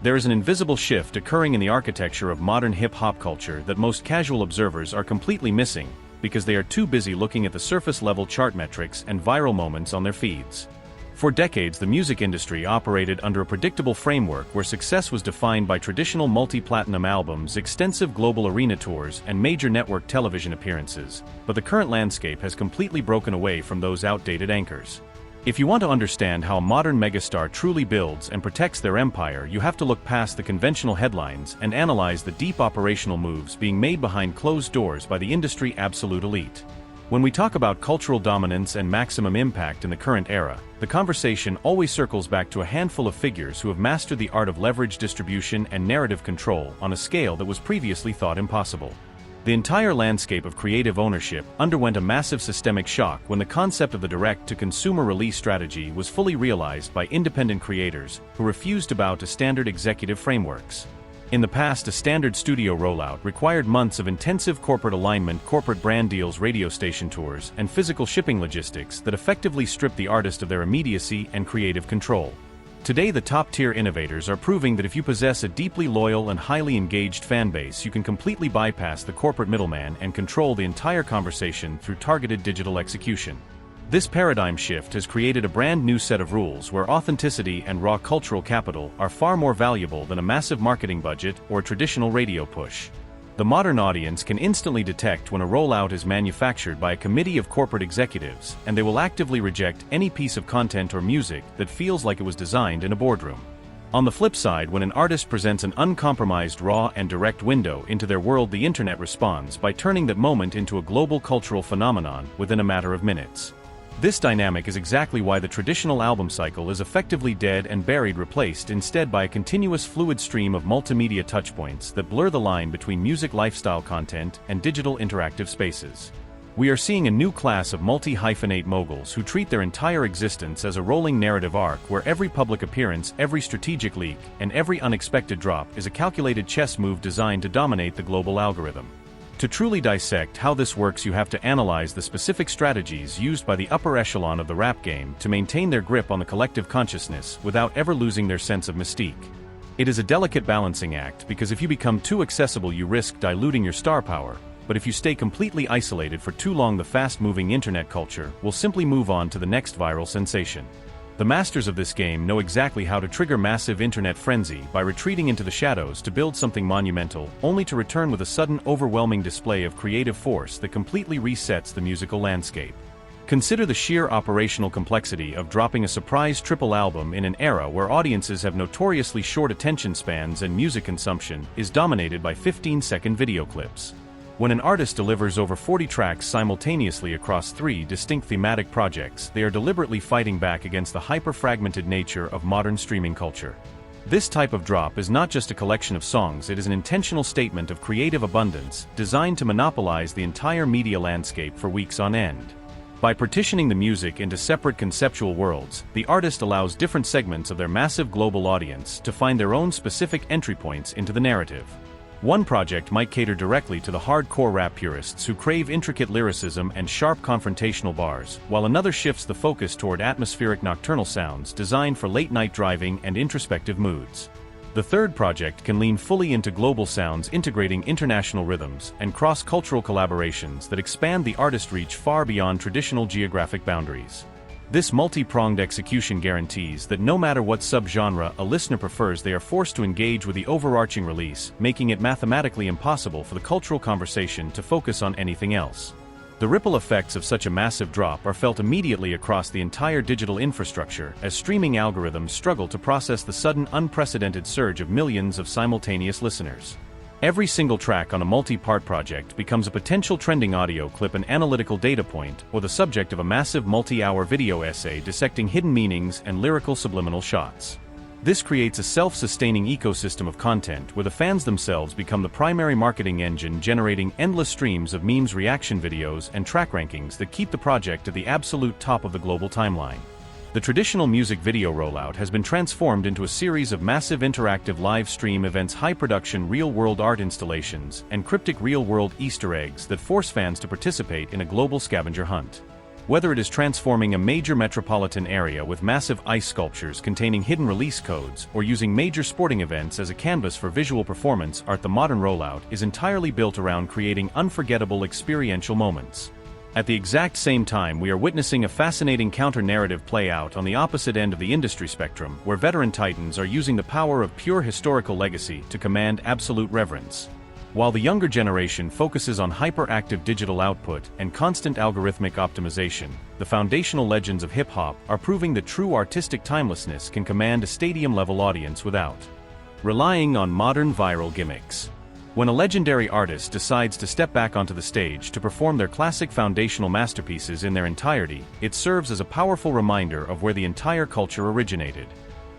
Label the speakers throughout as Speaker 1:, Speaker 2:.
Speaker 1: There is an invisible shift occurring in the architecture of modern hip-hop culture that most casual observers are completely missing, because they are too busy looking at the surface-level chart metrics and viral moments on their feeds. For decades, the music industry operated under a predictable framework where success was defined by traditional multi-platinum albums, extensive global arena tours, and major network television appearances, but the current landscape has completely broken away from those outdated anchors. If you want to understand how a modern megastar truly builds and protects their empire, you have to look past the conventional headlines and analyze the deep operational moves being made behind closed doors by the industry absolute elite. When we talk about cultural dominance and maximum impact in the current era, the conversation always circles back to a handful of figures who have mastered the art of leverage distribution and narrative control on a scale that was previously thought impossible. The entire landscape of creative ownership underwent a massive systemic shock when the concept of the direct-to-consumer release strategy was fully realized by independent creators who refused to bow to standard executive frameworks. In the past, a standard studio rollout required months of intensive corporate alignment, corporate brand deals, radio station tours, and physical shipping logistics that effectively stripped the artist of their immediacy and creative control. Today, the top-tier innovators are proving that if you possess a deeply loyal and highly engaged fan base, you can completely bypass the corporate middleman and control the entire conversation through targeted digital execution. This paradigm shift has created a brand new set of rules where authenticity and raw cultural capital are far more valuable than a massive marketing budget or a traditional radio push. The modern audience can instantly detect when a rollout is manufactured by a committee of corporate executives, and they will actively reject any piece of content or music that feels like it was designed in a boardroom. On the flip side, when an artist presents an uncompromised, raw, and direct window into their world, the internet responds by turning that moment into a global cultural phenomenon within a matter of minutes. This dynamic is exactly why the traditional album cycle is effectively dead and buried, replaced instead by a continuous fluid stream of multimedia touchpoints that blur the line between music lifestyle content and digital interactive spaces. We are seeing a new class of multi-hyphenate moguls who treat their entire existence as a rolling narrative arc where every public appearance, every strategic leak, and every unexpected drop is a calculated chess move designed to dominate the global algorithm. To truly dissect how this works, you have to analyze the specific strategies used by the upper echelon of the rap game to maintain their grip on the collective consciousness without ever losing their sense of mystique. It is a delicate balancing act, because if you become too accessible you risk diluting your star power, but if you stay completely isolated for too long, the fast-moving internet culture will simply move on to the next viral sensation. The masters of this game know exactly how to trigger massive internet frenzy by retreating into the shadows to build something monumental, only to return with a sudden overwhelming display of creative force that completely resets the musical landscape. Consider the sheer operational complexity of dropping a surprise triple album in an era where audiences have notoriously short attention spans and music consumption is dominated by 15-second video clips. When an artist delivers over 40 tracks simultaneously across 3 distinct thematic projects, they are deliberately fighting back against the hyper-fragmented nature of modern streaming culture. This type of drop is not just a collection of songs, it is an intentional statement of creative abundance, designed to monopolize the entire media landscape for weeks on end. By partitioning the music into separate conceptual worlds, the artist allows different segments of their massive global audience to find their own specific entry points into the narrative. One project might cater directly to the hardcore rap purists who crave intricate lyricism and sharp confrontational bars, while another shifts the focus toward atmospheric nocturnal sounds designed for late-night driving and introspective moods. The third project can lean fully into global sounds, integrating international rhythms and cross-cultural collaborations that expand the artist's reach far beyond traditional geographic boundaries. This multi-pronged execution guarantees that no matter what subgenre a listener prefers, they are forced to engage with the overarching release, making it mathematically impossible for the cultural conversation to focus on anything else. The ripple effects of such a massive drop are felt immediately across the entire digital infrastructure as streaming algorithms struggle to process the sudden, unprecedented surge of millions of simultaneous listeners. Every single track on a multi-part project becomes a potential trending audio clip, an analytical data point, or the subject of a massive multi-hour video essay dissecting hidden meanings and lyrical subliminal shots. This creates a self-sustaining ecosystem of content where the fans themselves become the primary marketing engine, generating endless streams of memes, reaction videos, and track rankings that keep the project at the absolute top of the global timeline. The traditional music video rollout has been transformed into a series of massive interactive live stream events, high-production real-world art installations, and cryptic real-world Easter eggs that force fans to participate in a global scavenger hunt. Whether it is transforming a major metropolitan area with massive ice sculptures containing hidden release codes or using major sporting events as a canvas for visual performance art, the modern rollout is entirely built around creating unforgettable experiential moments. At the exact same time, we are witnessing a fascinating counter-narrative play out on the opposite end of the industry spectrum, where veteran titans are using the power of pure historical legacy to command absolute reverence. While the younger generation focuses on hyperactive digital output and constant algorithmic optimization, the foundational legends of hip-hop are proving that true artistic timelessness can command a stadium-level audience without relying on modern viral gimmicks. When a legendary artist decides to step back onto the stage to perform their classic foundational masterpieces in their entirety, it serves as a powerful reminder of where the entire culture originated.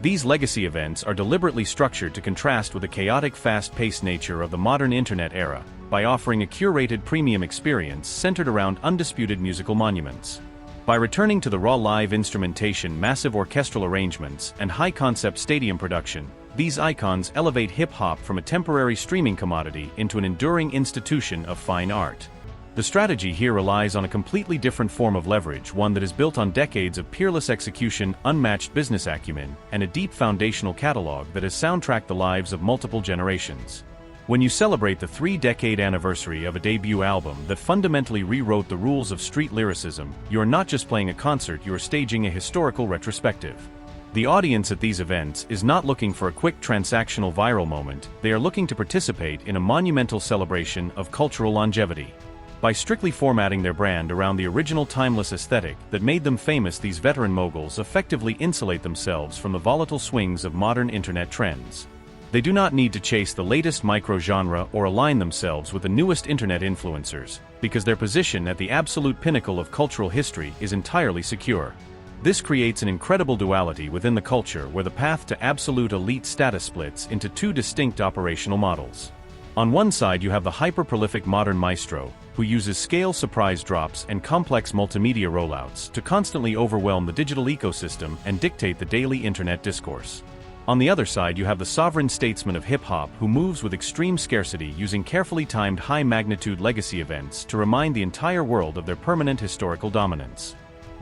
Speaker 1: These legacy events are deliberately structured to contrast with the chaotic, fast-paced nature of the modern internet era, by offering a curated premium experience centered around undisputed musical monuments. By returning to the raw live instrumentation, massive orchestral arrangements, and high-concept stadium production, these icons elevate hip-hop from a temporary streaming commodity into an enduring institution of fine art. The strategy here relies on a completely different form of leverage, one that is built on decades of peerless execution, unmatched business acumen, and a deep foundational catalog that has soundtracked the lives of multiple generations. When you celebrate the 3-decade anniversary of a debut album that fundamentally rewrote the rules of street lyricism, you are not just playing a concert, you are staging a historical retrospective. The audience at these events is not looking for a quick transactional viral moment, they are looking to participate in a monumental celebration of cultural longevity. By strictly formatting their brand around the original timeless aesthetic that made them famous, these veteran moguls effectively insulate themselves from the volatile swings of modern internet trends. They do not need to chase the latest micro-genre or align themselves with the newest internet influencers, because their position at the absolute pinnacle of cultural history is entirely secure. This creates an incredible duality within the culture where the path to absolute elite status splits into two distinct operational models. On one side you have the hyper-prolific modern maestro, who uses scale surprise drops and complex multimedia rollouts to constantly overwhelm the digital ecosystem and dictate the daily internet discourse. On the other side you have the sovereign statesman of hip-hop who moves with extreme scarcity, using carefully timed high-magnitude legacy events to remind the entire world of their permanent historical dominance.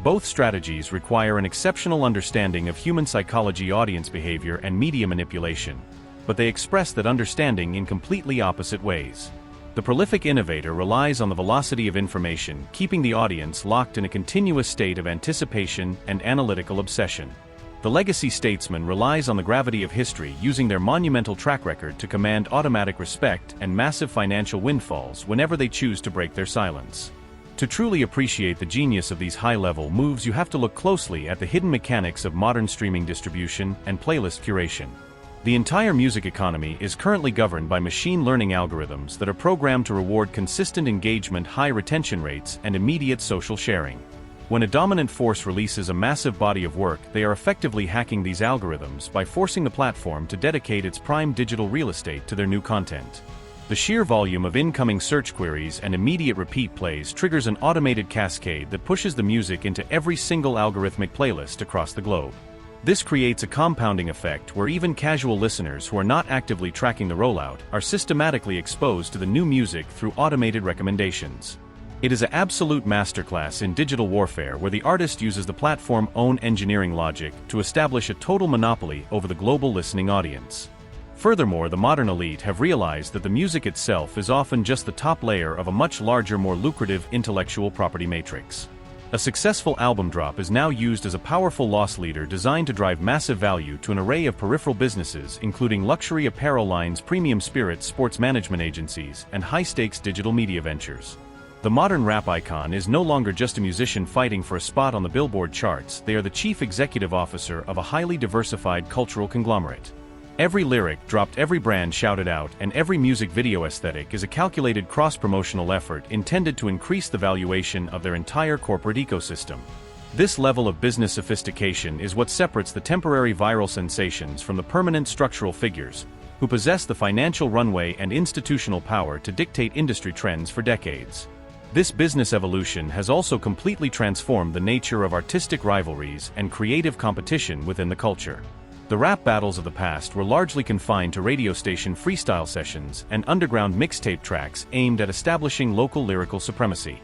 Speaker 1: Both strategies require an exceptional understanding of human psychology, audience behavior, and media manipulation, but they express that understanding in completely opposite ways. The prolific innovator relies on the velocity of information, keeping the audience locked in a continuous state of anticipation and analytical obsession. The legacy statesman relies on the gravity of history, using their monumental track record to command automatic respect and massive financial windfalls whenever they choose to break their silence. To truly appreciate the genius of these high-level moves, you have to look closely at the hidden mechanics of modern streaming distribution and playlist curation. The entire music economy is currently governed by machine learning algorithms that are programmed to reward consistent engagement, high retention rates, and immediate social sharing. When a dominant force releases a massive body of work, they are effectively hacking these algorithms by forcing the platform to dedicate its prime digital real estate to their new content. The sheer volume of incoming search queries and immediate repeat plays triggers an automated cascade that pushes the music into every single algorithmic playlist across the globe. This creates a compounding effect where even casual listeners who are not actively tracking the rollout are systematically exposed to the new music through automated recommendations. It is an absolute masterclass in digital warfare where the artist uses the platform's own engineering logic to establish a total monopoly over the global listening audience. Furthermore, the modern elite have realized that the music itself is often just the top layer of a much larger, more lucrative intellectual property matrix. A successful album drop is now used as a powerful loss leader designed to drive massive value to an array of peripheral businesses, including luxury apparel lines, premium spirits, sports management agencies, and high-stakes digital media ventures. The modern rap icon is no longer just a musician fighting for a spot on the Billboard charts, they are the chief executive officer of a highly diversified cultural conglomerate. Every lyric dropped, every brand shouted out, and every music video aesthetic is a calculated cross-promotional effort intended to increase the valuation of their entire corporate ecosystem. This level of business sophistication is what separates the temporary viral sensations from the permanent structural figures, who possess the financial runway and institutional power to dictate industry trends for decades. This business evolution has also completely transformed the nature of artistic rivalries and creative competition within the culture. The rap battles of the past were largely confined to radio station freestyle sessions and underground mixtape tracks aimed at establishing local lyrical supremacy.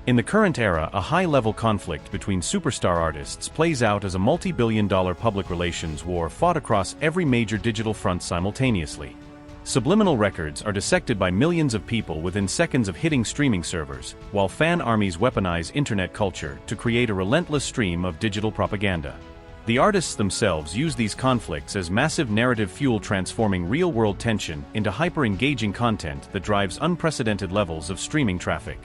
Speaker 1: In the current era, a high-level conflict between superstar artists plays out as a multi-billion-dollar public relations war fought across every major digital front simultaneously. Subliminal records are dissected by millions of people within seconds of hitting streaming servers, while fan armies weaponize internet culture to create a relentless stream of digital propaganda. The artists themselves use these conflicts as massive narrative fuel, transforming real-world tension into hyper-engaging content that drives unprecedented levels of streaming traffic.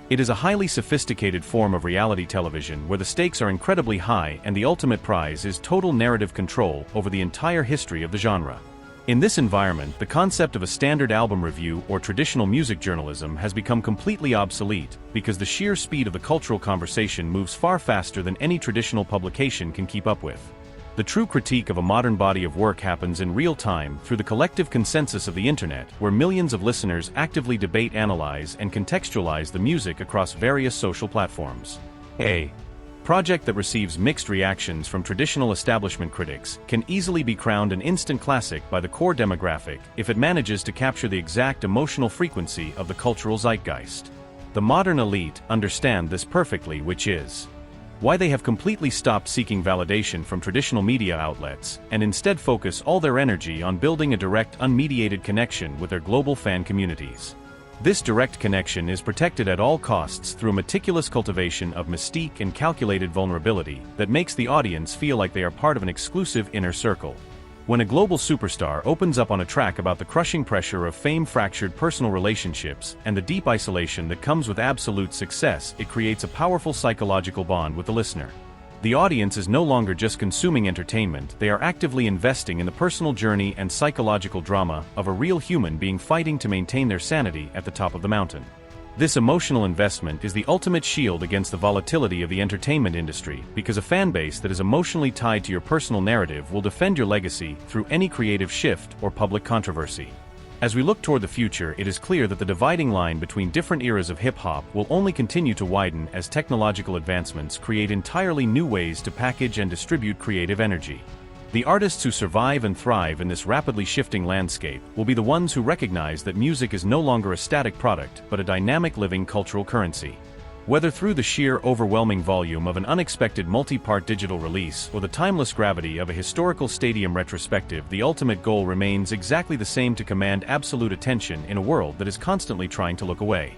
Speaker 1: It is a highly sophisticated form of reality television where the stakes are incredibly high and the ultimate prize is total narrative control over the entire history of the genre. In this environment, the concept of a standard album review or traditional music journalism has become completely obsolete because the sheer speed of the cultural conversation moves far faster than any traditional publication can keep up with. The true critique of a modern body of work happens in real time through the collective consensus of the internet, where millions of listeners actively debate, analyze, and contextualize the music across various social platforms. A project that receives mixed reactions from traditional establishment critics can easily be crowned an instant classic by the core demographic if it manages to capture the exact emotional frequency of the cultural zeitgeist. The modern elite understand this perfectly, which is why they have completely stopped seeking validation from traditional media outlets and instead focus all their energy on building a direct, unmediated connection with their global fan communities. This direct connection is protected at all costs through a meticulous cultivation of mystique and calculated vulnerability that makes the audience feel like they are part of an exclusive inner circle. When a global superstar opens up on a track about the crushing pressure of fame, fractured personal relationships, and the deep isolation that comes with absolute success, it creates a powerful psychological bond with the listener. The audience is no longer just consuming entertainment, they are actively investing in the personal journey and psychological drama of a real human being fighting to maintain their sanity at the top of the mountain. This emotional investment is the ultimate shield against the volatility of the entertainment industry, because a fan base that is emotionally tied to your personal narrative will defend your legacy through any creative shift or public controversy. As we look toward the future, it is clear that the dividing line between different eras of hip-hop will only continue to widen as technological advancements create entirely new ways to package and distribute creative energy. The artists who survive and thrive in this rapidly shifting landscape will be the ones who recognize that music is no longer a static product but a dynamic living cultural currency. Whether through the sheer overwhelming volume of an unexpected multi-part digital release or the timeless gravity of a historical stadium retrospective, the ultimate goal remains exactly the same: to command absolute attention in a world that is constantly trying to look away.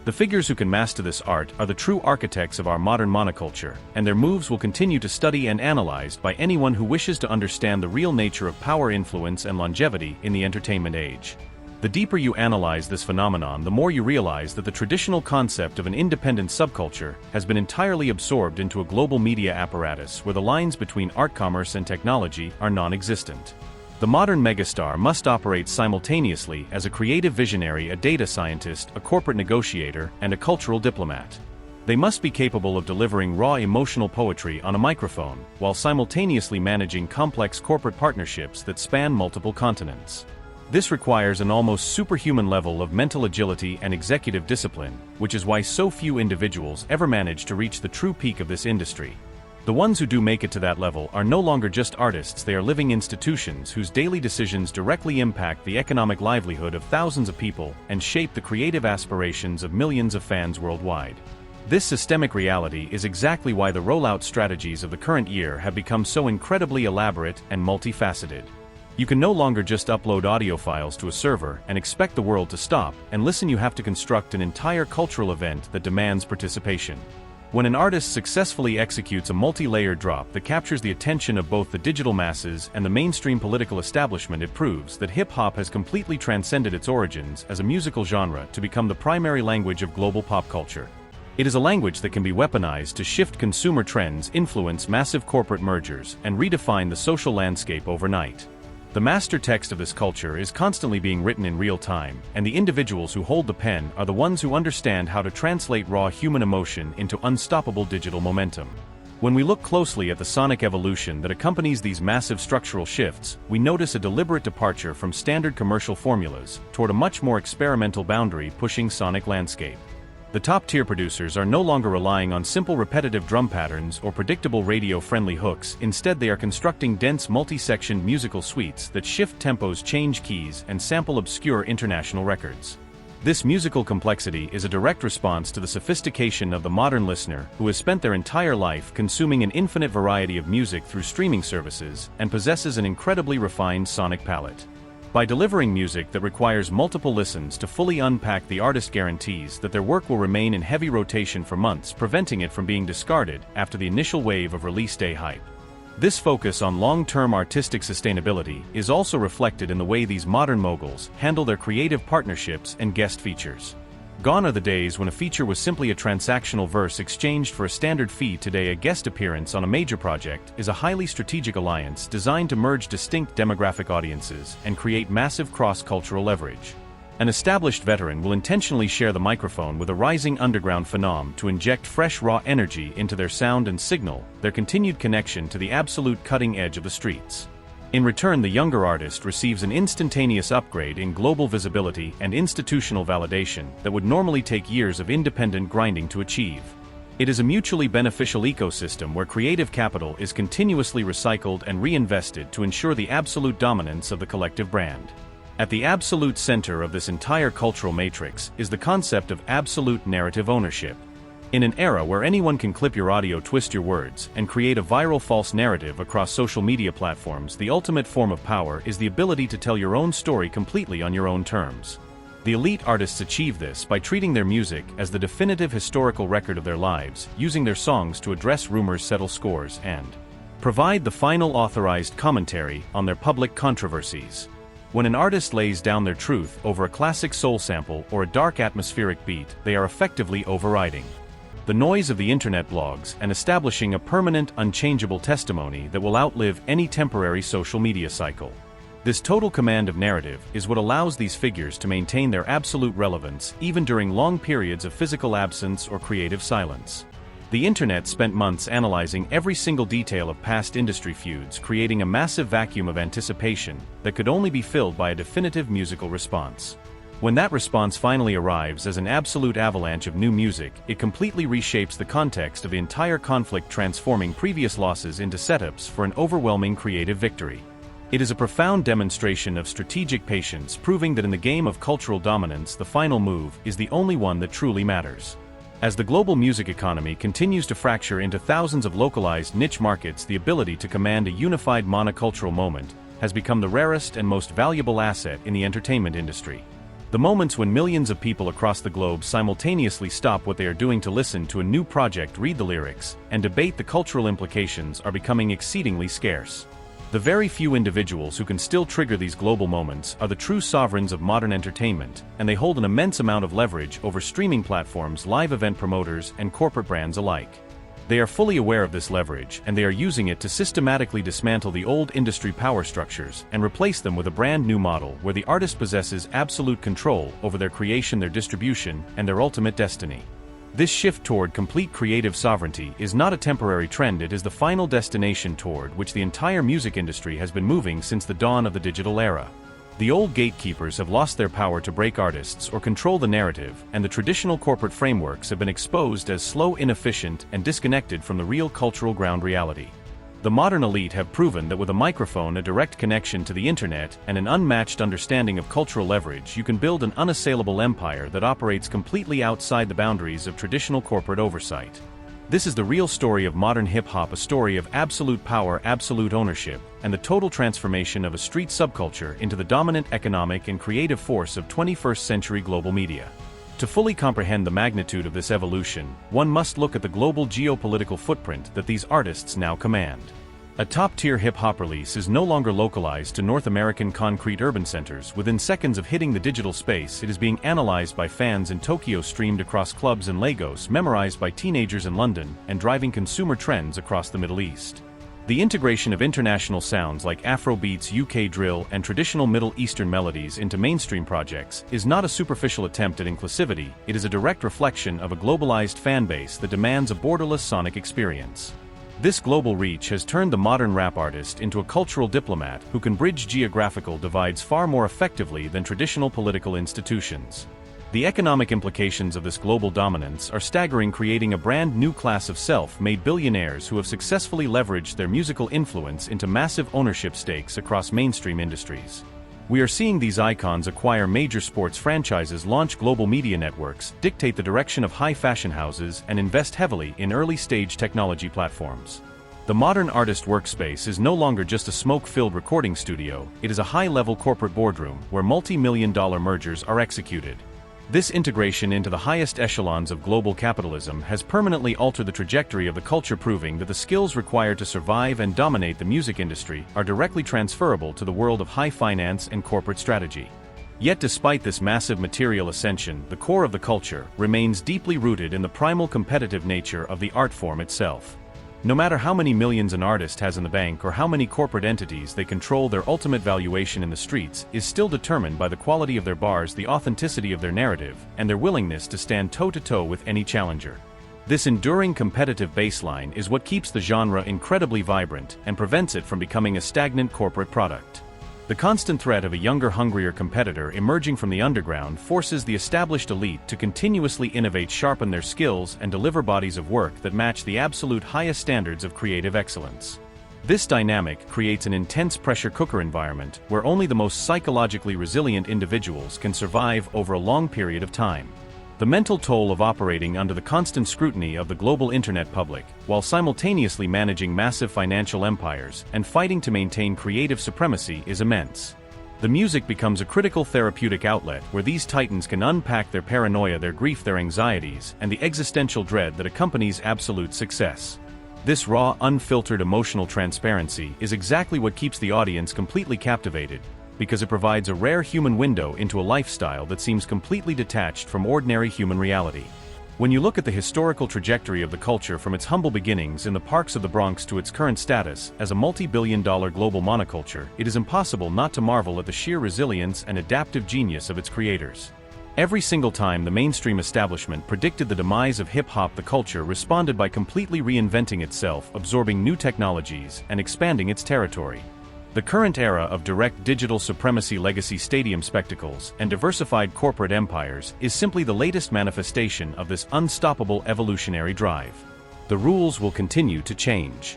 Speaker 1: The figures who can master this art are the true architects of our modern monoculture, and their moves will continue to study and analyzed by anyone who wishes to understand the real nature of power, influence, and longevity in the entertainment age. The deeper you analyze this phenomenon, the more you realize that the traditional concept of an independent subculture has been entirely absorbed into a global media apparatus where the lines between art, commerce, and technology are non-existent. The modern megastar must operate simultaneously as a creative visionary, a data scientist, a corporate negotiator, and a cultural diplomat. They must be capable of delivering raw emotional poetry on a microphone, while simultaneously managing complex corporate partnerships that span multiple continents. This requires an almost superhuman level of mental agility and executive discipline, which is why so few individuals ever manage to reach the true peak of this industry. The ones who do make it to that level are no longer just artists, they are living institutions whose daily decisions directly impact the economic livelihood of thousands of people and shape the creative aspirations of millions of fans worldwide. This systemic reality is exactly why the rollout strategies of the current year have become so incredibly elaborate and multifaceted. You can no longer just upload audio files to a server and expect the world to stop and listen. You have to construct an entire cultural event that demands participation. When an artist successfully executes a multi-layered drop that captures the attention of both the digital masses and the mainstream political establishment, it proves that hip-hop has completely transcended its origins as a musical genre to become the primary language of global pop culture. It is a language that can be weaponized to shift consumer trends, influence massive corporate mergers, and redefine the social landscape overnight. The master text of this culture is constantly being written in real time, and the individuals who hold the pen are the ones who understand how to translate raw human emotion into unstoppable digital momentum. When we look closely at the sonic evolution that accompanies these massive structural shifts, we notice a deliberate departure from standard commercial formulas toward a much more experimental, boundary-pushing sonic landscape. The top-tier producers are no longer relying on simple repetitive drum patterns or predictable radio-friendly hooks. Instead, they are constructing dense multi-sectioned musical suites that shift tempos, change keys, and sample obscure international records. This musical complexity is a direct response to the sophistication of the modern listener who has spent their entire life consuming an infinite variety of music through streaming services and possesses an incredibly refined sonic palette. By delivering music that requires multiple listens to fully unpack, the artist guarantees that their work will remain in heavy rotation for months, preventing it from being discarded after the initial wave of release day hype. This focus on long-term artistic sustainability is also reflected in the way these modern moguls handle their creative partnerships and guest features. Gone are the days when a feature was simply a transactional verse exchanged for a standard fee. Today, a guest appearance on a major project is a highly strategic alliance designed to merge distinct demographic audiences and create massive cross-cultural leverage. An established veteran will intentionally share the microphone with a rising underground phenom to inject fresh raw energy into their sound and signal their continued connection to the absolute cutting edge of the streets. In return, the younger artist receives an instantaneous upgrade in global visibility and institutional validation that would normally take years of independent grinding to achieve. It is a mutually beneficial ecosystem where creative capital is continuously recycled and reinvested to ensure the absolute dominance of the collective brand. At the absolute center of this entire cultural matrix is the concept of absolute narrative ownership. In an era where anyone can clip your audio, twist your words, and create a viral false narrative across social media platforms, the ultimate form of power is the ability to tell your own story completely on your own terms. The elite artists achieve this by treating their music as the definitive historical record of their lives, using their songs to address rumors, settle scores, and provide the final authorized commentary on their public controversies. When an artist lays down their truth over a classic soul sample or a dark atmospheric beat, they are effectively overriding the noise of the internet blogs and establishing a permanent, unchangeable testimony that will outlive any temporary social media cycle. This total command of narrative is what allows these figures to maintain their absolute relevance even during long periods of physical absence or creative silence. The internet spent months analyzing every single detail of past industry feuds, creating a massive vacuum of anticipation that could only be filled by a definitive musical response. When that response finally arrives as an absolute avalanche of new music, it completely reshapes the context of the entire conflict, transforming previous losses into setups for an overwhelming creative victory. It is a profound demonstration of strategic patience, proving that in the game of cultural dominance, the final move is the only one that truly matters. As the global music economy continues to fracture into thousands of localized niche markets, the ability to command a unified monocultural moment has become the rarest and most valuable asset in the entertainment industry. The moments when millions of people across the globe simultaneously stop what they are doing to listen to a new project, read the lyrics, and debate the cultural implications are becoming exceedingly scarce. The very few individuals who can still trigger these global moments are the true sovereigns of modern entertainment, and they hold an immense amount of leverage over streaming platforms, live event promoters, and corporate brands alike. They are fully aware of this leverage, and they are using it to systematically dismantle the old industry power structures and replace them with a brand new model where the artist possesses absolute control over their creation, their distribution, and their ultimate destiny. This shift toward complete creative sovereignty is not a temporary trend, it is the final destination toward which the entire music industry has been moving since the dawn of the digital era. The old gatekeepers have lost their power to break artists or control the narrative, and the traditional corporate frameworks have been exposed as slow, inefficient, and disconnected from the real cultural ground reality. The modern elite have proven that with a microphone, a direct connection to the internet, and an unmatched understanding of cultural leverage, you can build an unassailable empire that operates completely outside the boundaries of traditional corporate oversight. This is the real story of modern hip-hop, a story of absolute power, absolute ownership, and the total transformation of a street subculture into the dominant economic and creative force of 21st century global media. To fully comprehend the magnitude of this evolution, one must look at the global geopolitical footprint that these artists now command. A top-tier hip-hop release is no longer localized to North American concrete urban centers. Within seconds of hitting the digital space, it is being analyzed by fans in Tokyo, streamed across clubs in Lagos, memorized by teenagers in London, and driving consumer trends across the Middle East. The integration of international sounds like Afrobeats, UK drill, and traditional Middle Eastern melodies into mainstream projects is not a superficial attempt at inclusivity, it is a direct reflection of a globalized fan base that demands a borderless sonic experience. This global reach has turned the modern rap artist into a cultural diplomat who can bridge geographical divides far more effectively than traditional political institutions. The economic implications of this global dominance are staggering, creating a brand new class of self-made billionaires who have successfully leveraged their musical influence into massive ownership stakes across mainstream industries. We are seeing these icons acquire major sports franchises, launch global media networks, dictate the direction of high fashion houses, and invest heavily in early-stage technology platforms. The modern artist workspace is no longer just a smoke-filled recording studio, it is a high-level corporate boardroom where multi-million-dollar mergers are executed. This integration into the highest echelons of global capitalism has permanently altered the trajectory of the culture, proving that the skills required to survive and dominate the music industry are directly transferable to the world of high finance and corporate strategy. Yet despite this massive material ascension, the core of the culture remains deeply rooted in the primal competitive nature of the art form itself. No matter how many millions an artist has in the bank or how many corporate entities they control, their ultimate valuation in the streets is still determined by the quality of their bars, the authenticity of their narrative, and their willingness to stand toe-to-toe with any challenger. This enduring competitive baseline is what keeps the genre incredibly vibrant and prevents it from becoming a stagnant corporate product. The constant threat of a younger, hungrier competitor emerging from the underground forces the established elite to continuously innovate, sharpen their skills, and deliver bodies of work that match the absolute highest standards of creative excellence. This dynamic creates an intense pressure cooker environment where only the most psychologically resilient individuals can survive over a long period of time. The mental toll of operating under the constant scrutiny of the global internet public, while simultaneously managing massive financial empires and fighting to maintain creative supremacy, is immense. The music becomes a critical therapeutic outlet where these titans can unpack their paranoia, their grief, their anxieties, and the existential dread that accompanies absolute success. This raw, unfiltered emotional transparency is exactly what keeps the audience completely captivated, because it provides a rare human window into a lifestyle that seems completely detached from ordinary human reality. When you look at the historical trajectory of the culture from its humble beginnings in the parks of the Bronx to its current status as a multi-billion-dollar global monoculture, it is impossible not to marvel at the sheer resilience and adaptive genius of its creators. Every single time the mainstream establishment predicted the demise of hip-hop, the culture responded by completely reinventing itself, absorbing new technologies, and expanding its territory. The current era of direct digital supremacy, legacy stadium spectacles, and diversified corporate empires is simply the latest manifestation of this unstoppable evolutionary drive. The rules will continue to change.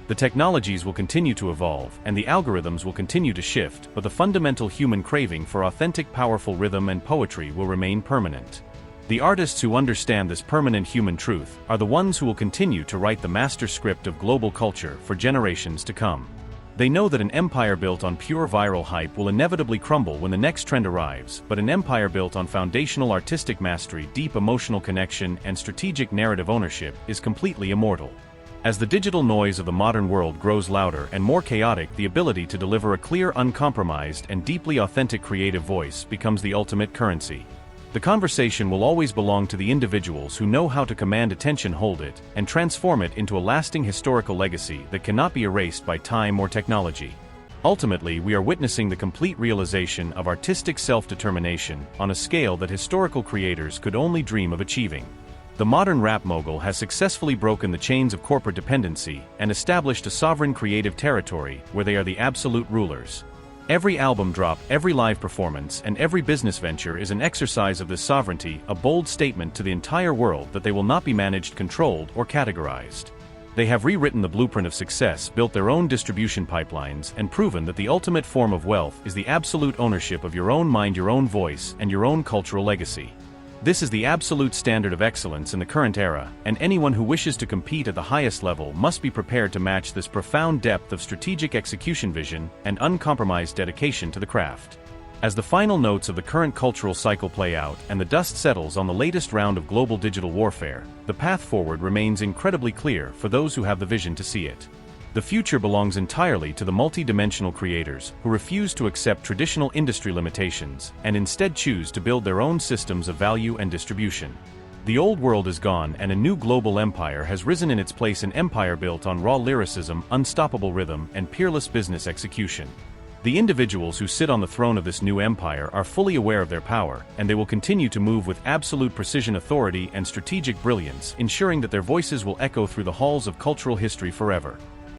Speaker 1: The technologies will continue to evolve, and the algorithms will continue to shift, but the fundamental human craving for authentic, powerful rhythm and poetry will remain permanent. The artists who understand this permanent human truth are the ones who will continue to write the master script of global culture for generations to come. They know that an empire built on pure viral hype will inevitably crumble when the next trend arrives, but an empire built on foundational artistic mastery, deep emotional connection, and strategic narrative ownership is completely immortal. As the digital noise of the modern world grows louder and more chaotic, the ability to deliver a clear, uncompromised, and deeply authentic creative voice becomes the ultimate currency. The conversation will always belong to the individuals who know how to command attention, hold it, and transform it into a lasting historical legacy that cannot be erased by time or technology. Ultimately, we are witnessing the complete realization of artistic self-determination on a scale that historical creators could only dream of achieving. The modern rap mogul has successfully broken the chains of corporate dependency and established a sovereign creative territory where they are the absolute rulers. Every album drop, every live performance, and every business venture is an exercise of this sovereignty, a bold statement to the entire world that they will not be managed, controlled, or categorized. They have rewritten the blueprint of success, built their own distribution pipelines, and proven that the ultimate form of wealth is the absolute ownership of your own mind, your own voice, and your own cultural legacy. This is the absolute standard of excellence in the current era, and anyone who wishes to compete at the highest level must be prepared to match this profound depth of strategic execution, vision, and uncompromised dedication to the craft. As the final notes of the current cultural cycle play out and the dust settles on the latest round of global digital warfare, the path forward remains incredibly clear for those who have the vision to see it. The future belongs entirely to the multi-dimensional creators who refuse to accept traditional industry limitations and instead choose to build their own systems of value and distribution. The old world is gone and a new global empire has risen in its place, an empire built on raw lyricism, unstoppable rhythm, and peerless business execution. The individuals who sit on the throne of this new empire are fully aware of their power, and they will continue to move with absolute precision, authority, and strategic brilliance, ensuring that their voices will echo through the halls of cultural history forever.